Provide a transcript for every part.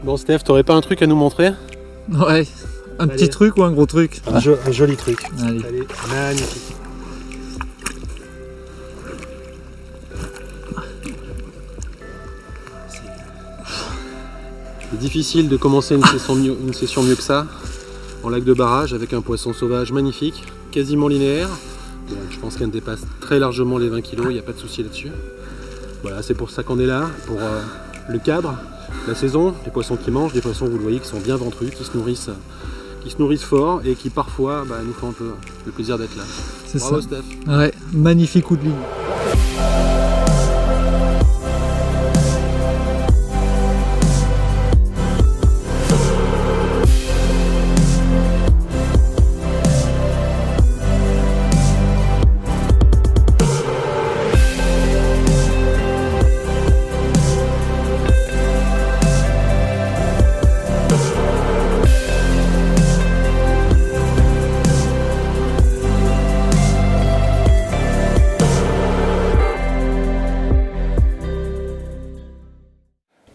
Bon Steph, t'aurais pas un truc à nous montrer? Ouais, un petit truc ou un gros truc? Un joli truc. Allez. Allez, magnifique. C'est difficile de commencer une session mieux que ça, en lac de barrage, avec un poisson sauvage magnifique, quasiment linéaire. Bon, je pense qu'elle dépasse très largement les 20 kg, il n'y a pas de souci là-dessus. Voilà, c'est pour ça qu'on est là, pour le cadre, la saison, les poissons qui mangent, des poissons, vous le voyez, qui sont bien ventrus, qui se nourrissent fort et qui parfois nous font un peu le plaisir d'être là. C'est Bravo ça. Steph. Ouais, magnifique coup de ligne.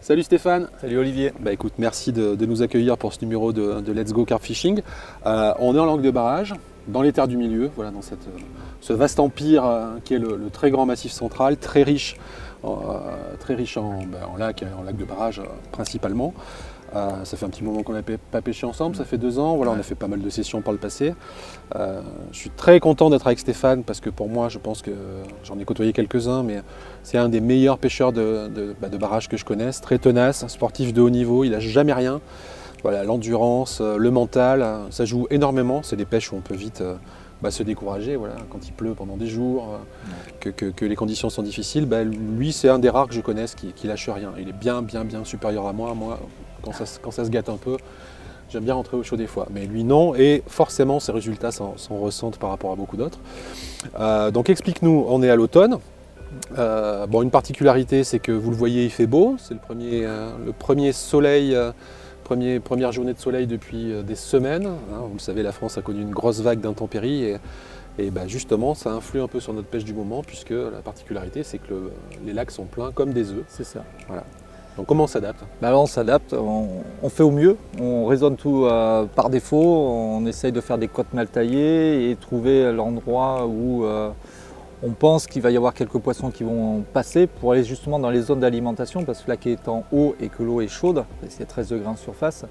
Salut Stéphane. Salut Olivier. Bah écoute, merci de nous accueillir pour ce numéro de Let's Go Carp Fishing. On est en langue de barrage, dans les terres du milieu, voilà, dans ce vaste empire qui est le très grand massif central, très riche en lac de barrage principalement. Ça fait un petit moment qu'on n'a pas pêché ensemble, ça fait 2 ans, voilà, on a fait pas mal de sessions par le passé. Je suis très content d'être avec Stéphane parce que pour moi, je pense que j'en ai côtoyé quelques-uns, mais c'est un des meilleurs pêcheurs de barrage que je connaisse, très tenace, un sportif de haut niveau, il n'a jamais rien. Voilà, l'endurance, le mental, ça joue énormément, c'est des pêches où on peut vite se décourager, voilà, quand il pleut pendant des jours, que les conditions sont difficiles. Lui, c'est un des rares que je connaisse qui lâche rien, il est bien supérieur à moi. Quand ça se gâte un peu, j'aime bien rentrer au chaud des fois. Mais lui, non. Et forcément, ses résultats s'en ressentent par rapport à beaucoup d'autres. Donc, explique-nous, on est à l'automne. Une particularité, c'est que vous le voyez, il fait beau. C'est le premier soleil, première journée de soleil depuis des semaines. Vous le savez, la France a connu une grosse vague d'intempéries. Et justement, ça influe un peu sur notre pêche du moment, puisque la particularité, c'est que les lacs sont pleins comme des œufs. C'est ça. Voilà. Donc comment on s'adapte? On s'adapte, on fait au mieux, on raisonne tout par défaut, on essaye de faire des côtes mal taillées et trouver l'endroit où on pense qu'il va y avoir quelques poissons qui vont passer pour aller justement dans les zones d'alimentation, parce que là qui est en haut et que l'eau est chaude, c'est 13 degrés en surface,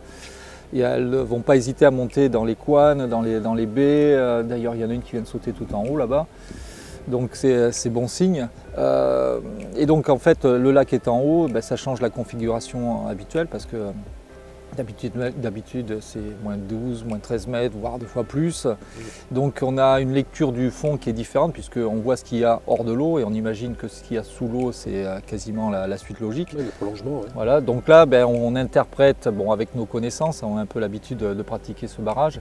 et elles ne vont pas hésiter à monter dans les couanes, dans les baies. D'ailleurs il y en a une qui vient de sauter tout en haut là-bas. Donc c'est bon signe. Et donc en fait le lac est en haut, ça change la configuration habituelle parce que d'habitude c'est moins 12, moins 13 mètres, voire des fois plus. Donc on a une lecture du fond qui est différente puisqu'on voit ce qu'il y a hors de l'eau et on imagine que ce qu'il y a sous l'eau c'est quasiment la suite logique. Oui, le prolongement. Ouais. Voilà, donc là on interprète, avec nos connaissances, on a un peu l'habitude de pratiquer ce barrage.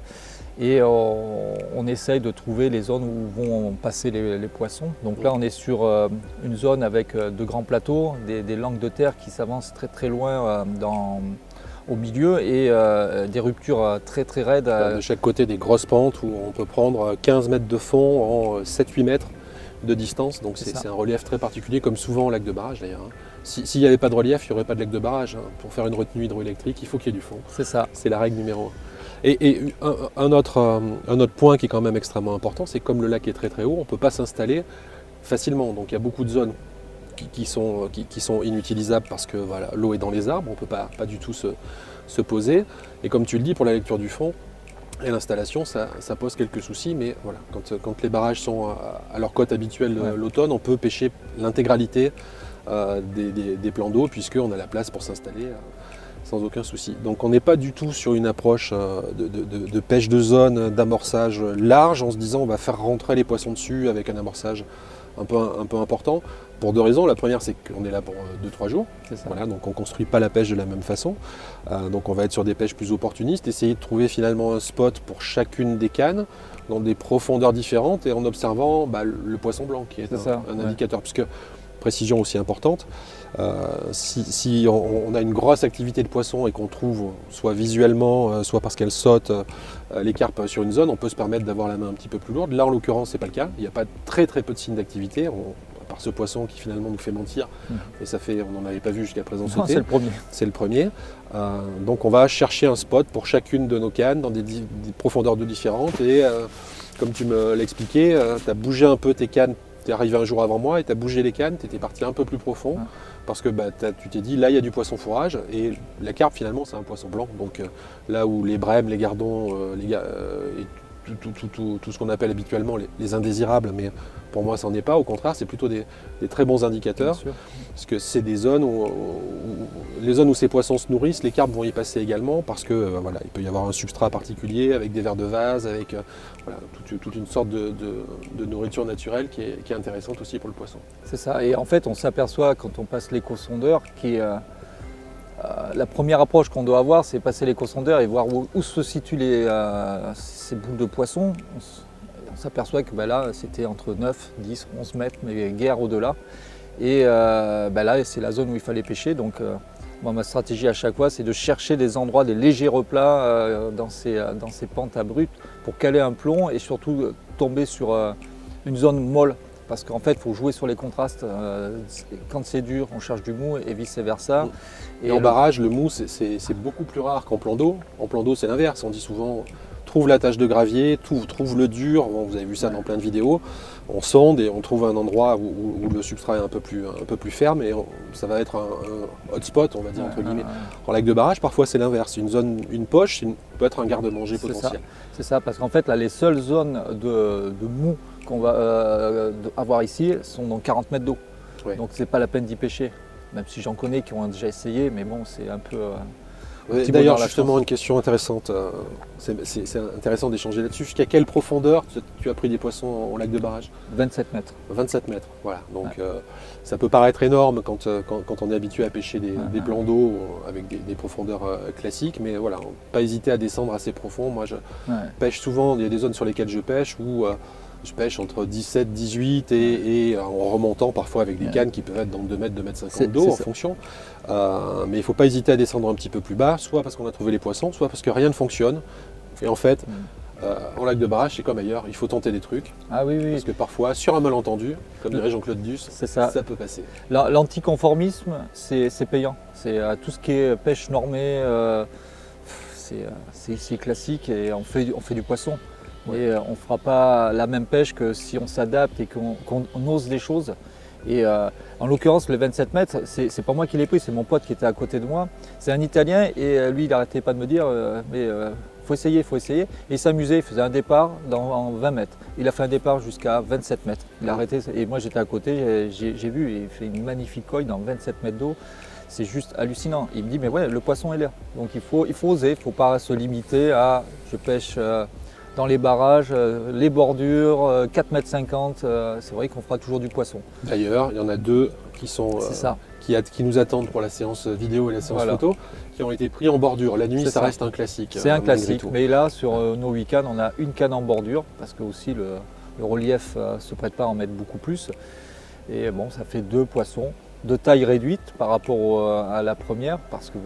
Et on essaye de trouver les zones où vont passer les poissons. Donc là, on est sur une zone avec de grands plateaux, des langues de terre qui s'avancent très loin au milieu et des ruptures très raides. De chaque côté, des grosses pentes où on peut prendre 15 mètres de fond en 7-8 mètres de distance. Donc c'est un relief très particulier, comme souvent au lac de barrage d'ailleurs. S'il n'y avait pas de relief, il n'y aurait pas de lac de barrage. Pour faire une retenue hydroélectrique, il faut qu'il y ait du fond. C'est ça. C'est la règle numéro 1. Et un autre point qui est quand même extrêmement important, c'est que comme le lac est très haut, on ne peut pas s'installer facilement. Donc il y a beaucoup de zones qui sont inutilisables parce que voilà, l'eau est dans les arbres, on ne peut pas du tout se poser. Et comme tu le dis, pour la lecture du fond et l'installation, ça pose quelques soucis. Mais voilà, quand les barrages sont à leur cote habituelle l'automne, on peut pêcher l'intégralité des plans d'eau puisqu'on a la place pour s'installer. Sans aucun souci. Donc on n'est pas du tout sur une approche de pêche de zone, d'amorçage large, en se disant on va faire rentrer les poissons dessus avec un amorçage un peu important, pour 2 raisons. La première, c'est qu'on est là pour 2-3 jours. Voilà, donc on ne construit pas la pêche de la même façon. Donc on va être sur des pêches plus opportunistes, essayer de trouver finalement un spot pour chacune des cannes, dans des profondeurs différentes, et en observant le poisson blanc, qui est un indicateur. Puisque, précision aussi importante, si on a une grosse activité de poisson et qu'on trouve, soit visuellement, soit parce qu'elle saute les carpes sur une zone, on peut se permettre d'avoir la main un petit peu plus lourde. Là, en l'occurrence, ce n'est pas le cas. Il n'y a pas très peu de signes d'activité. À par ce poisson qui finalement nous fait mentir. Et ça fait, on n'en avait pas vu jusqu'à présent Non, sauter. c'est le premier. C'est le premier. Donc on va chercher un spot pour chacune de nos cannes dans des profondeurs d'eau différentes. Et comme tu me l'expliquais, tu as bougé un peu tes cannes. Tu es arrivé un jour avant moi et tu as bougé les cannes, tu étais parti un peu plus profond. Parce que tu t'es dit, là il y a du poisson fourrage. Et la carpe finalement c'est un poisson blanc. Donc là où les brèmes, les gardons, et tout ce qu'on appelle habituellement les indésirables, mais pour moi ça n'en est pas, au contraire c'est plutôt des très bons indicateurs, parce que c'est des zones les zones où ces poissons se nourrissent, les carpes vont y passer également, parce que voilà, il peut y avoir un substrat particulier avec des vers de vase, avec voilà, toute une sorte de nourriture naturelle qui est intéressante aussi pour le poisson. C'est ça, et en fait on s'aperçoit quand on passe l'éco-sondeur qui est la première approche qu'on doit avoir, c'est passer l'éco-sondeur et voir où se situent ces boules de poissons. On s'aperçoit que là, c'était entre 9, 10, 11 mètres, mais guère au-delà. Et là, c'est la zone où il fallait pêcher. Donc, moi, ma stratégie à chaque fois, c'est de chercher des endroits, des légers replats dans ces pentes abruptes pour caler un plomb et surtout tomber sur une zone molle. Parce qu'en fait, il faut jouer sur les contrastes. Quand c'est dur, on cherche du mou et vice-versa. Et en barrage, le mou, c'est beaucoup plus rare qu'en plan d'eau. En plan d'eau, c'est l'inverse. On dit souvent, trouve la tache de gravier, trouve le dur. Bon, vous avez vu ça dans plein de vidéos. On sonde et on trouve un endroit où le substrat est un peu plus ferme. Et ça va être un hotspot, on va dire, entre guillemets. En lac de barrage, parfois, c'est l'inverse. Une poche peut être un garde-manger potentiel. C'est ça, parce qu'en fait, là, les seules zones de mou qu'on va avoir ici sont dans 40 mètres d'eau. Ouais. Donc c'est pas la peine d'y pêcher. Même si j'en connais qui ont déjà essayé, mais bon, c'est un peu... D'ailleurs, justement, une question intéressante. C'est intéressant d'échanger là-dessus. Jusqu'à quelle profondeur tu as pris des poissons en lac de barrage? 27 mètres. 27 mètres, voilà. Donc ça peut paraître énorme quand on est habitué à pêcher des plans d'eau avec des profondeurs classiques, mais voilà, pas hésiter à descendre assez profond. Moi, je pêche souvent, il y a des zones sur lesquelles je pêche où je pêche entre 17, 18 et en remontant parfois avec des cannes qui peuvent être dans 2 mètres, 2 mètres 50 d'eau en fonction. Mais il ne faut pas hésiter à descendre un petit peu plus bas, soit parce qu'on a trouvé les poissons, soit parce que rien ne fonctionne. Et en fait, en lac de barrage, c'est comme ailleurs, il faut tenter des trucs. Ah oui, oui. Parce que parfois, sur un malentendu, comme dirait Jean-Claude Duss, ça peut passer. L'anticonformisme, c'est payant. C'est tout ce qui est pêche normée, c'est classique et on fait du poisson. Et on ne fera pas la même pêche que si on s'adapte et qu'on ose des choses. Et en l'occurrence, le 27 mètres, c'est pas moi qui l'ai pris, c'est mon pote qui était à côté de moi. C'est un Italien et lui, il n'arrêtait pas de me dire faut essayer, faut essayer. Et il s'amusait, il faisait un départ en 20 mètres. Il a fait un départ jusqu'à 27 mètres. Il a arrêté et moi j'étais à côté, j'ai vu, il fait une magnifique coille dans 27 mètres d'eau. C'est juste hallucinant. Il me dit mais ouais, le poisson est là. Donc il faut oser, il ne faut pas se limiter à je pêche dans les barrages, les bordures, 4,50 m, c'est vrai qu'on fera toujours du poisson. D'ailleurs, il y en a 2 qui sont qui nous attendent pour la séance vidéo et la séance photo, qui ont été pris en bordure. La nuit, ça reste un classique. C'est un classique, mais là, sur nos 8 cannes, on a une canne en bordure, parce que aussi le relief ne se prête pas à en mettre beaucoup plus. Et bon, ça fait 2 poissons de taille réduite par rapport à la première, parce que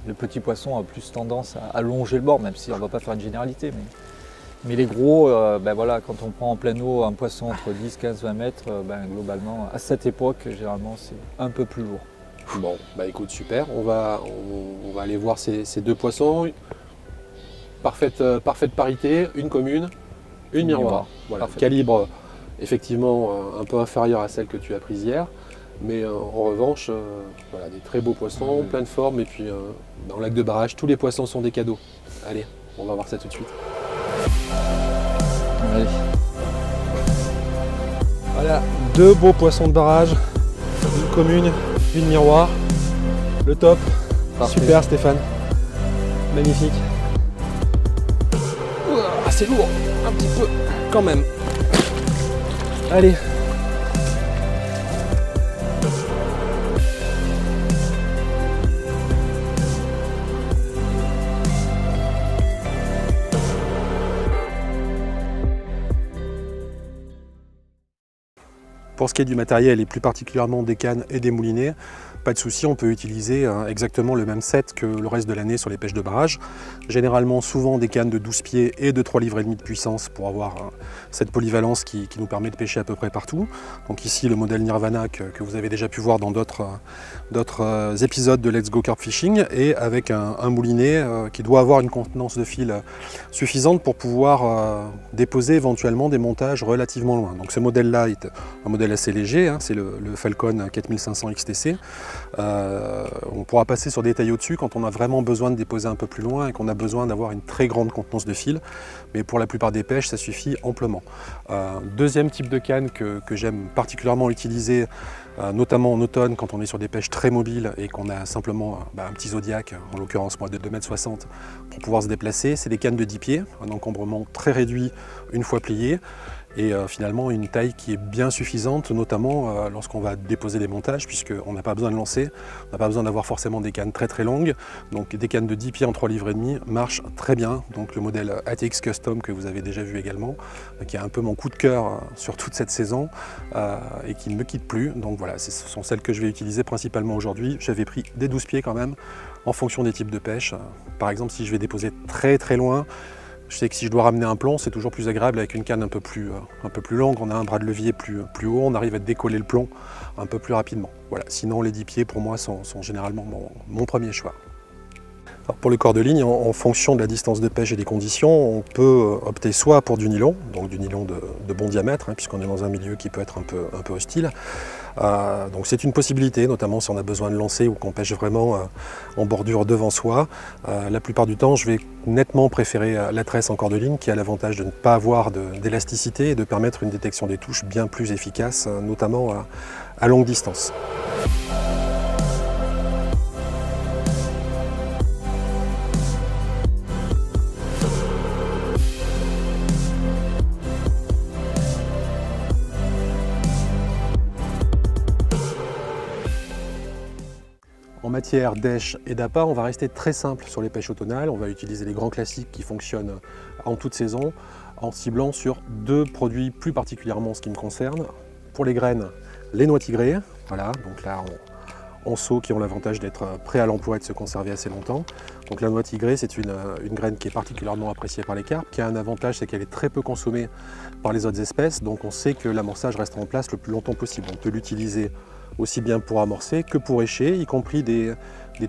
le petit poisson a plus tendance à longer le bord, même si on ne va pas faire une généralité. Mais les gros, voilà, quand on prend en pleine eau un poisson entre 10, 15, 20 mètres, globalement, à cette époque, généralement, c'est un peu plus lourd. Bon, écoute, super. On va aller voir ces 2 poissons. Parfaite parité, une commune, une miroir. Voilà, calibre effectivement un peu inférieur à celle que tu as prise hier. Mais en revanche, voilà, des très beaux poissons, plein de formes. Et puis, dans le lac de barrage, tous les poissons sont des cadeaux. Allez, on va voir ça tout de suite. Allez. Voilà, 2 beaux poissons de barrage, une commune, une miroir. Le top. Parfait. Super Stéphane. Magnifique. C'est lourd, un petit peu quand même. Allez. Pour ce qui est du matériel et plus particulièrement des cannes et des moulinets, pas de souci, on peut utiliser exactement le même set que le reste de l'année sur les pêches de barrage. Généralement, souvent des cannes de 12 pieds et de 3,5 livres de puissance pour avoir cette polyvalence qui nous permet de pêcher à peu près partout. Donc ici, le modèle Nirvana que vous avez déjà pu voir dans d'autres épisodes de Let's Go Carp Fishing, et avec un moulinet qui doit avoir une contenance de fil suffisante pour pouvoir déposer éventuellement des montages relativement loin. Donc ce modèle-là est un modèle assez léger, hein, c'est le Falcon 4500 XTC. On pourra passer sur des tailles au-dessus quand on a vraiment besoin de déposer un peu plus loin et qu'on a besoin d'avoir une très grande contenance de fil, mais pour la plupart des pêches ça suffit amplement. Deuxième type de canne que j'aime particulièrement utiliser, notamment en automne quand on est sur des pêches très mobiles et qu'on a simplement un petit Zodiac, en l'occurrence moi de 2,60 m pour pouvoir se déplacer, c'est des cannes de 10 pieds, un encombrement très réduit une fois plié, et finalement une taille qui est bien suffisante, notamment lorsqu'on va déposer des montages, puisqu'on n'a pas besoin de lancer, on n'a pas besoin d'avoir forcément des cannes très très longues, donc des cannes de 10 pieds en 3,5 livres marchent très bien. Donc le modèle ATX Custom que vous avez déjà vu également, qui est un peu mon coup de cœur sur toute cette saison et qui ne me quitte plus. Donc voilà, ce sont celles que je vais utiliser principalement aujourd'hui. J'avais pris des 12 pieds quand même, en fonction des types de pêche. Par exemple, si je vais déposer très très loin, je sais que si je dois ramener un plomb, c'est toujours plus agréable avec une canne un peu plus longue. On a un bras de levier plus haut, on arrive à décoller le plomb un peu plus rapidement. Voilà. Sinon, les 10 pieds pour moi sont généralement mon premier choix. Alors pour le corps de ligne, en fonction de la distance de pêche et des conditions, on peut opter soit pour du nylon, donc du nylon de bon diamètre, hein, puisqu'on est dans un milieu qui peut être un peu hostile. Donc c'est une possibilité, notamment si on a besoin de lancer ou qu'on pêche vraiment en bordure devant soi. La plupart du temps, je vais nettement préférer la tresse en corps de ligne, qui a l'avantage de ne pas avoir d'élasticité et de permettre une détection des touches bien plus efficace, notamment à longue distance. En matière d'èche et d'appât, on va rester très simple sur les pêches automnales. On va utiliser les grands classiques qui fonctionnent en toute saison, en ciblant sur deux produits plus particulièrement en ce qui me concerne. Pour les graines, les noix tigrées, voilà, donc là en seau, qui ont l'avantage d'être prêts à l'emploi et de se conserver assez longtemps. Donc la noix tigrée, c'est une graine qui est particulièrement appréciée par les carpes, qui a un avantage, c'est qu'elle est très peu consommée par les autres espèces, donc on sait que l'amorçage reste en place le plus longtemps possible. On peut l'utiliser aussi bien pour amorcer que pour écher, y compris des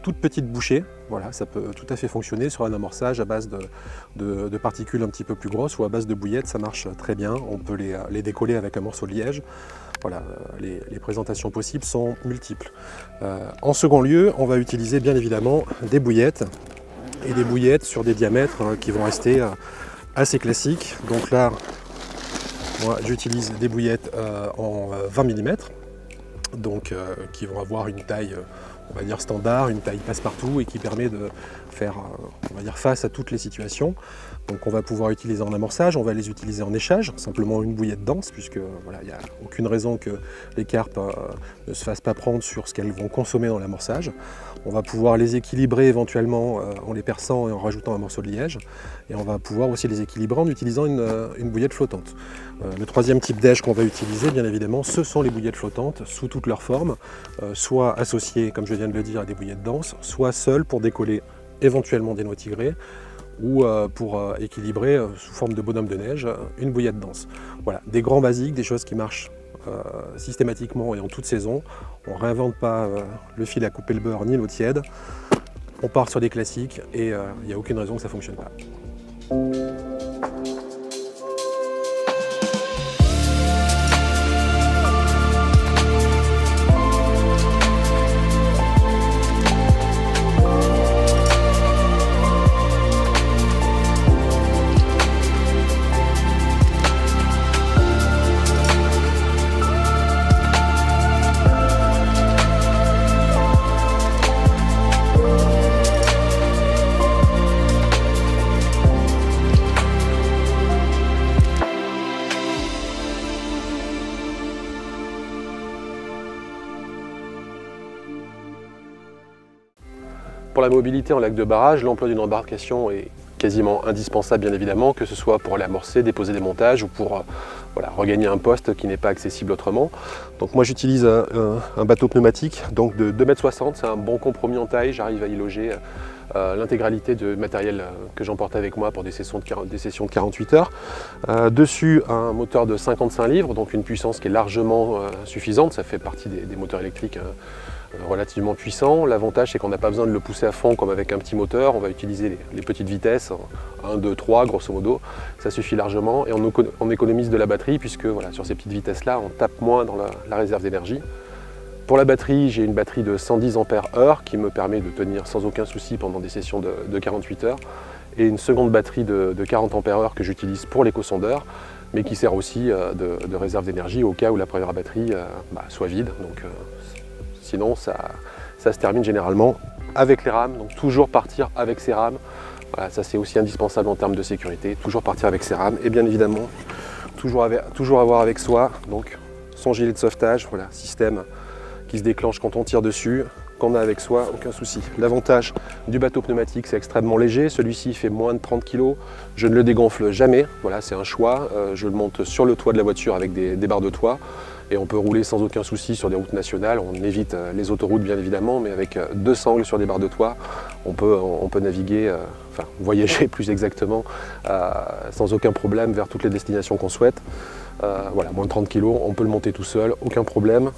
toutes petites bouchées. Voilà, ça peut tout à fait fonctionner sur un amorçage à base de particules un petit peu plus grosses ou à base de bouillettes, ça marche très bien. On peut les décoller avec un morceau de liège. Voilà, les présentations possibles sont multiples. En second lieu, on va utiliser bien évidemment des bouillettes, et des bouillettes sur des diamètres qui vont rester assez classiques. Donc là, moi j'utilise des bouillettes en 20 mm. Donc qui vont avoir une taille, on va dire standard, une taille passe-partout, et qui permet de faire, on va dire, face à toutes les situations. Donc on va pouvoir utiliser en amorçage, on va les utiliser en échage, simplement une bouillette dense, puisque voilà, il n'y a aucune raison que les carpes ne se fassent pas prendre sur ce qu'elles vont consommer dans l'amorçage. On va pouvoir les équilibrer éventuellement en les perçant et en rajoutant un morceau de liège, et on va pouvoir aussi les équilibrer en utilisant une bouillette flottante. Le troisième type d'èche qu'on va utiliser, bien évidemment, ce sont les bouillettes flottantes sous toutes leurs formes, soit associées, comme je viens de le dire, à des bouillettes denses, soit seules pour décoller éventuellement des noix tigrées, ou pour équilibrer sous forme de bonhomme de neige une bouillette dense. Voilà, des grands basiques, des choses qui marchent systématiquement et en toute saison. On ne réinvente pas le fil à couper le beurre ni l'eau tiède. On part sur des classiques et il n'y a aucune raison que ça ne fonctionne pas. Pour la mobilité en lac de barrage, l'emploi d'une embarcation est quasiment indispensable bien évidemment, que ce soit pour aller amorcer, déposer des montages ou pour voilà, regagner un poste qui n'est pas accessible autrement. Donc moi j'utilise un bateau pneumatique donc de 2,60 m, c'est un bon compromis en taille, j'arrive à y loger l'intégralité du matériel que j'emporte avec moi pour des sessions de 48 heures. Dessus un moteur de 55 livres, donc une puissance qui est largement suffisante, ça fait partie des moteurs électriques relativement puissant. L'avantage c'est qu'on n'a pas besoin de le pousser à fond comme avec un petit moteur, on va utiliser les petites vitesses, 1, 2, 3 grosso modo, ça suffit largement et on économise de la batterie puisque voilà, sur ces petites vitesses là on tape moins dans la réserve d'énergie. Pour la batterie, j'ai une batterie de 110 Ah qui me permet de tenir sans aucun souci pendant des sessions de 48 heures et une seconde batterie de 40 Ah que j'utilise pour l'éco-sondeur mais qui sert aussi de réserve d'énergie au cas où la première batterie soit vide. Donc, sinon, ça se termine généralement avec les rames, donc toujours partir avec ses rames. Voilà, ça c'est aussi indispensable en termes de sécurité, toujours partir avec ses rames et bien évidemment, toujours avoir avec soi donc, son gilet de sauvetage, voilà, système qui se déclenche quand on tire dessus, qu'on a avec soi, aucun souci. L'avantage du bateau pneumatique, c'est extrêmement léger, celui-ci fait moins de 30 kg, je ne le dégonfle jamais, voilà, c'est un choix, je le monte sur le toit de la voiture avec des barres de toit, et on peut rouler sans aucun souci sur des routes nationales, on évite les autoroutes bien évidemment, mais avec 2 sangles sur des barres de toit, on peut naviguer, enfin voyager plus exactement, sans aucun problème vers toutes les destinations qu'on souhaite. Voilà, moins de 30 kg, on peut le monter tout seul, aucun problème.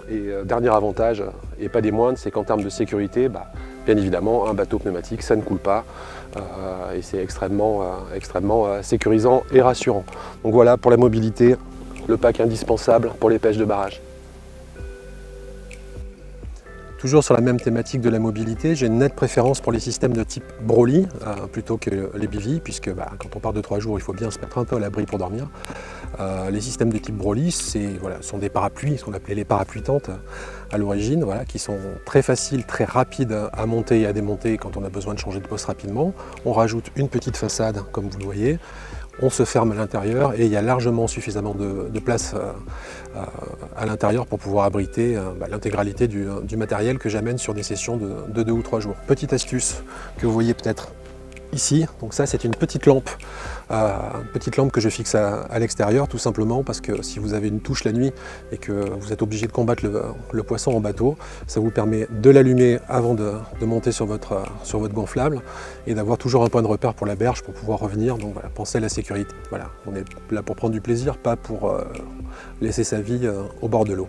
Et dernier avantage, et pas des moindres, c'est qu'en termes de sécurité, bien évidemment, un bateau pneumatique, ça ne coule pas, et c'est extrêmement sécurisant et rassurant. Donc voilà, pour la mobilité, le pack indispensable pour les pêches de barrage. Toujours sur la même thématique de la mobilité, j'ai une nette préférence pour les systèmes de type Broly plutôt que les bivy, puisque quand on part de 3 jours, il faut bien se mettre un peu à l'abri pour dormir. Les systèmes de type Broly, sont des parapluies, ce qu'on appelait les parapluies tentes à l'origine, voilà, qui sont très faciles, très rapides à monter et à démonter quand on a besoin de changer de poste rapidement. On rajoute une petite façade, comme vous le voyez. On se ferme à l'intérieur et il y a largement suffisamment de place à l'intérieur pour pouvoir abriter l'intégralité du matériel que j'amène sur des sessions de 2 ou 3 jours. Petite astuce que vous voyez peut-être ici, donc ça c'est une petite lampe que je fixe à l'extérieur tout simplement parce que si vous avez une touche la nuit et que vous êtes obligé de combattre le poisson en bateau, ça vous permet de l'allumer avant de monter sur votre gonflable et d'avoir toujours un point de repère pour la berge pour pouvoir revenir. Donc voilà, pensez à la sécurité. Voilà, on est là pour prendre du plaisir, pas pour laisser sa vie au bord de l'eau.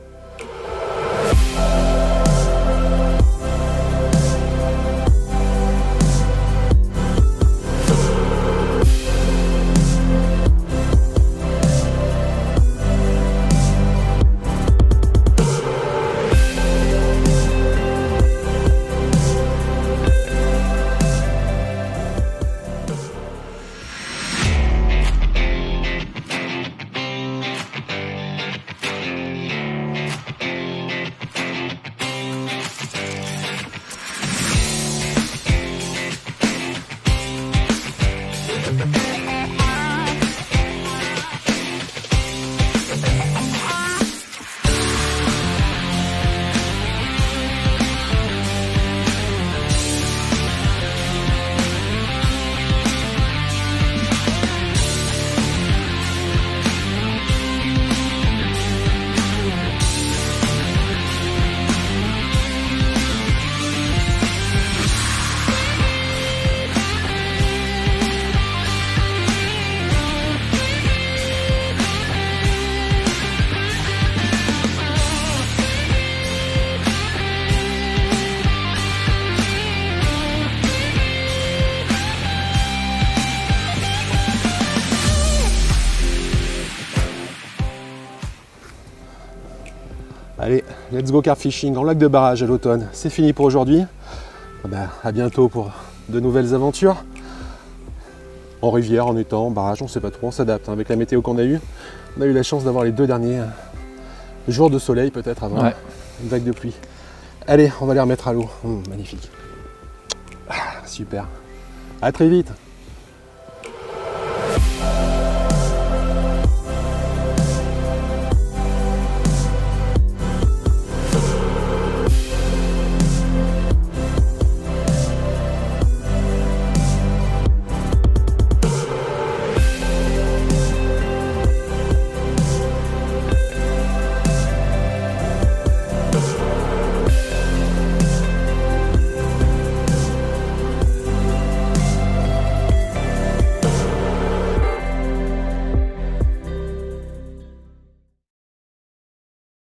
Allez, let's go carp fishing en lac de barrage à l'automne. C'est fini pour aujourd'hui. À bientôt pour de nouvelles aventures. En rivière, en étang, en barrage, on ne sait pas trop, on s'adapte. Avec la météo qu'on a eue, on a eu la chance d'avoir les 2 derniers jours de soleil peut-être avant une vague de pluie. Allez, on va les remettre à l'eau. Magnifique. Super. À très vite.